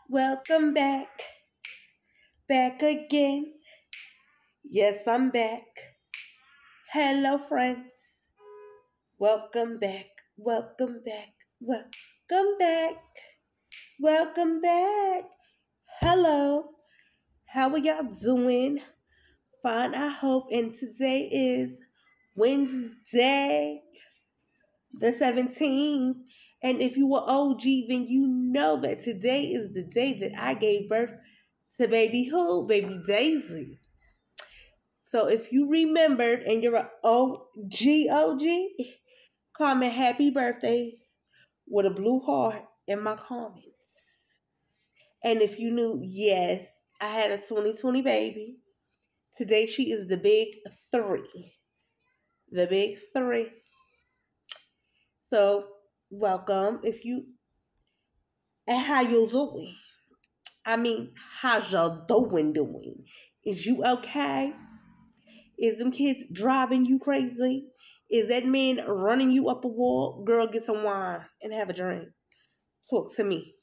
Welcome back. Back again. Yes, I'm back. Hello, friends. Welcome back. Welcome back. Welcome back. Welcome back. Hello. How are y'all doing? Fine, I hope. And today is Wednesday, the 17th. And if you were OG, then you know that today is the day that I gave birth to baby who? Baby Daisy. So if you remembered and you're an OG, comment happy birthday with a blue heart in my comments. And if you knew, yes, I had a 2020 baby. Today she is the big three. The big three. So welcome. And how you doing? How's your doing? Is you okay? Is them kids driving you crazy? Is that man running you up a wall? Girl, get some wine and have a drink. Talk to me.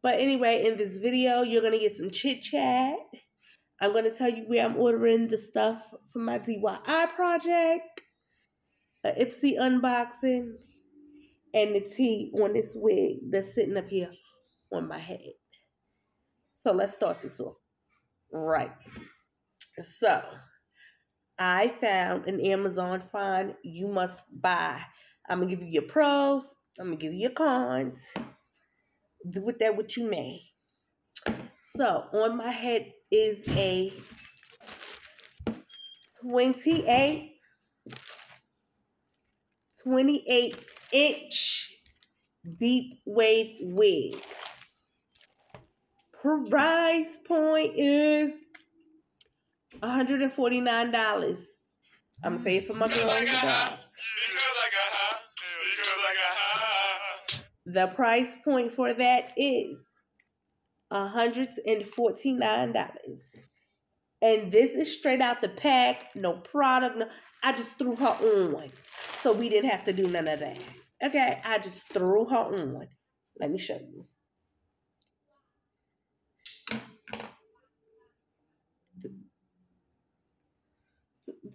But anyway, in this video, you're going to get some chit-chat. I'm going to tell you where I'm ordering the stuff for my DIY project, a Ipsy unboxing, and the tea on this wig that's sitting up here on my head. So let's start this off. Right. So I found an Amazon find you must buy. I'm going to give you your pros. I'm going to give you your cons. Do with that what you may. So on my head is a 28 inch deep wave wig. Price point is $149. I'm going to say it for my girl in the back. The price point for that is $149. And this is straight out the pack, no product. No, I just threw her on. So we didn't have to do none of that. Okay, I just threw her on. Let me show you.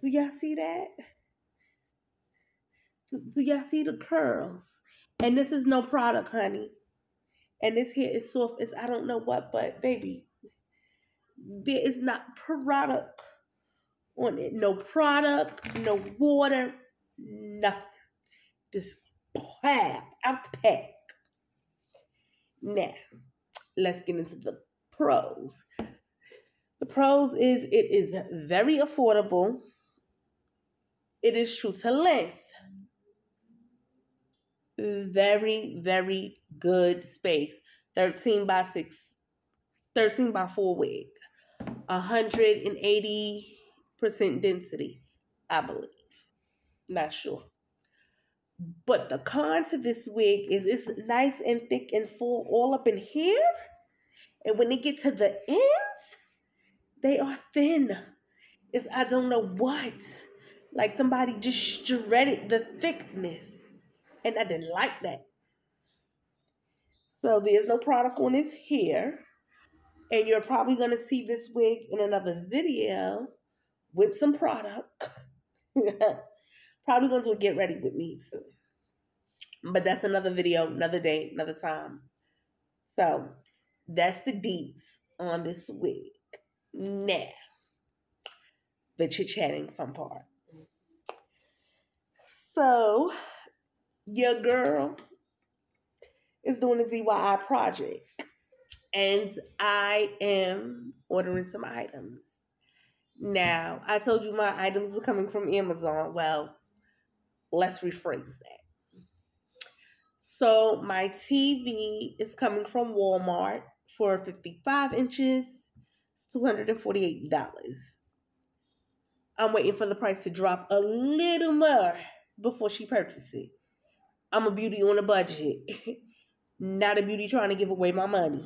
Do y'all see that? Do y'all see the curls? And this is no product, honey. And this hair is soft as I don't know what, but baby, there is not product on it. No product, no water, nothing. Just pop out the pack. Now, let's get into the pros. The pros is it is very affordable. It is true to length. Very, very good space. 13 by 4 wig. 180% density, I believe. Not sure. But the con to this wig is it's nice and thick and full all up in here. And when they get to the ends, they are thin. It's I don't know what. Like somebody just shredded the thickness. And I didn't like that. So there's no product on this hair. And you're probably going to see this wig in another video with some product. Probably going to get ready with me soon. But that's another video, another day, another time. So that's the deets on this wig. Now, the chit-chatting fun part. So, your girl is doing a DIY project. And I am ordering some items. Now, I told you my items are coming from Amazon. Well, let's rephrase that. So, my TV is coming from Walmart for 55 inches, $248. I'm waiting for the price to drop a little more before she purchases it. I'm a beauty on a budget. Not a beauty trying to give away my money.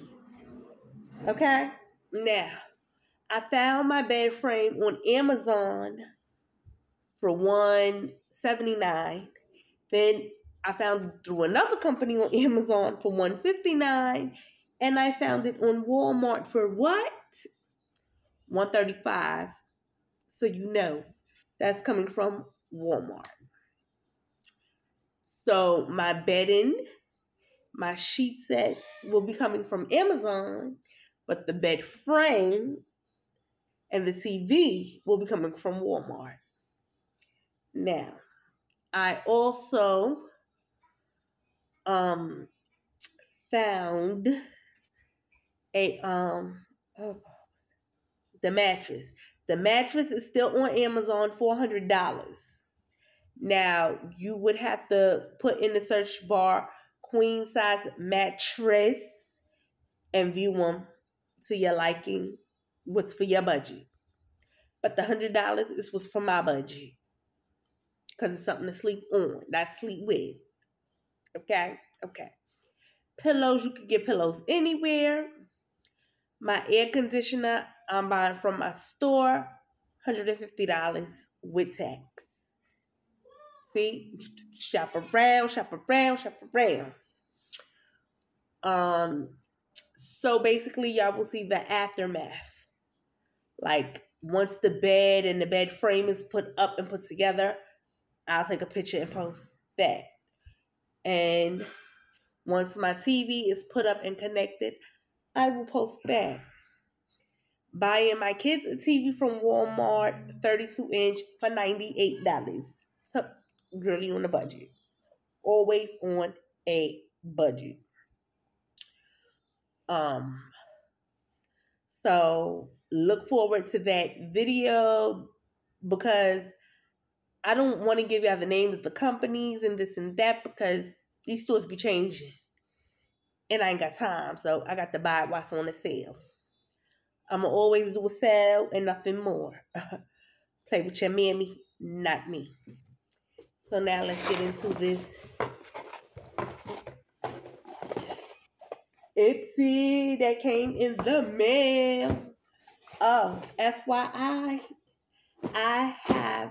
Okay? Now, I found my bed frame on Amazon for $179. Then I found through another company on Amazon for $159. And I found it on Walmart for what? $135. So you know that's coming from Walmart. So my bedding, my sheet sets will be coming from Amazon, but the bed frame and the TV will be coming from Walmart. Now, I also found a oh, the mattress. The mattress is still on Amazon, $400. Now, you would have to put in the search bar queen size mattress and view them to your liking, what's for your budget. But the $100 was for my budget because it's something to sleep on, not sleep with. Okay? Okay. Pillows, you could get pillows anywhere. My air conditioner, I'm buying from my store, $150 with tax. See? Shop around, shop around, shop around. So basically y'all will see the aftermath. Like once the bed and the bed frame is put up and put together, I'll take a picture and post that. And once my TV is put up and connected, I will post that. Buying my kids a TV from Walmart, 32-inch for $98. So really on a budget. Always on a budget. So look forward to that video because I don't want to give y'all the names of the companies and this and that because these stores be changing. And I ain't got time, so I got to buy it while it's on the sale. I'm going to always do a sale and nothing more. Play with your mammy, not me. So now let's get into this Ipsy that came in the mail. Oh, FYI, I have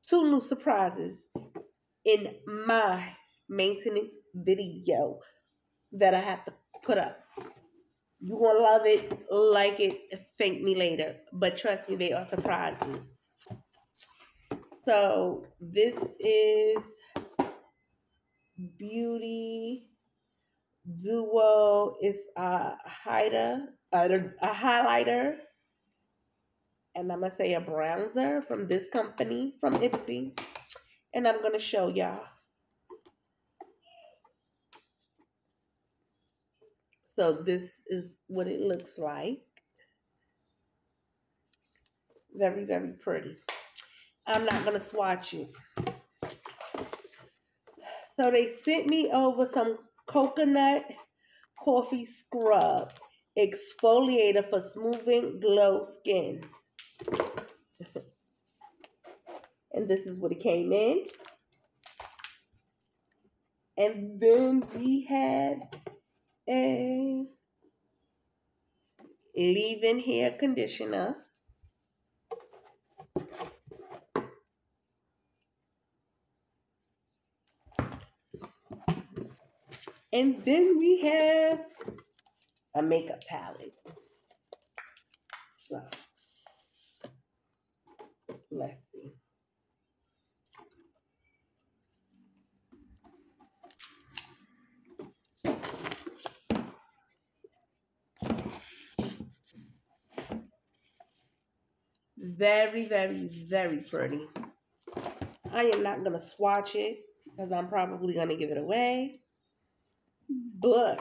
2 new surprises in my maintenance video that I have to put up. You gonna love it, like it, thank me later. But trust me, they are surprises. So this is Beauty Duo. It's a highlighter, and I'm gonna say a bronzer from this company, from Ipsy. And I'm gonna show y'all. So this is what it looks like. Very, very pretty. I'm not going to swatch it. So they sent me over some coconut coffee scrub exfoliator for smoothing glow skin. And this is what it came in. And then we have a leave-in hair conditioner. And then we have a makeup palette. So, let's see. Very, very, very pretty. I am not going to swatch it because I'm probably going to give it away. But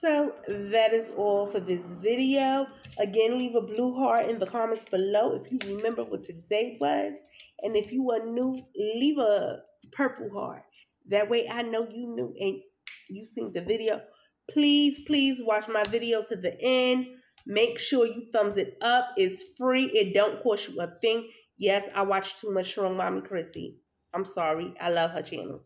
so that is all for this video. Again, leave a blue heart in the comments below if you remember what today was. And if you are new, leave a purple heart. That way I know you knew and you seen the video. Please, please watch my video to the end. Make sure you thumbs it up. It's free. It don't cost you a thing. Yes, I watch too much Strong Mommy Chrissy. I'm sorry. I love her channel.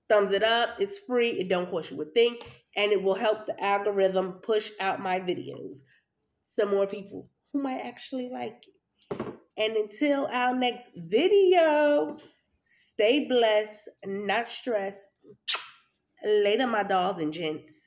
Thumbs it up. It's free. It don't cost you a thing. And it will help the algorithm push out my videos to more people who might actually like it. And until our next video, stay blessed, not stressed. Later, my dolls and gents.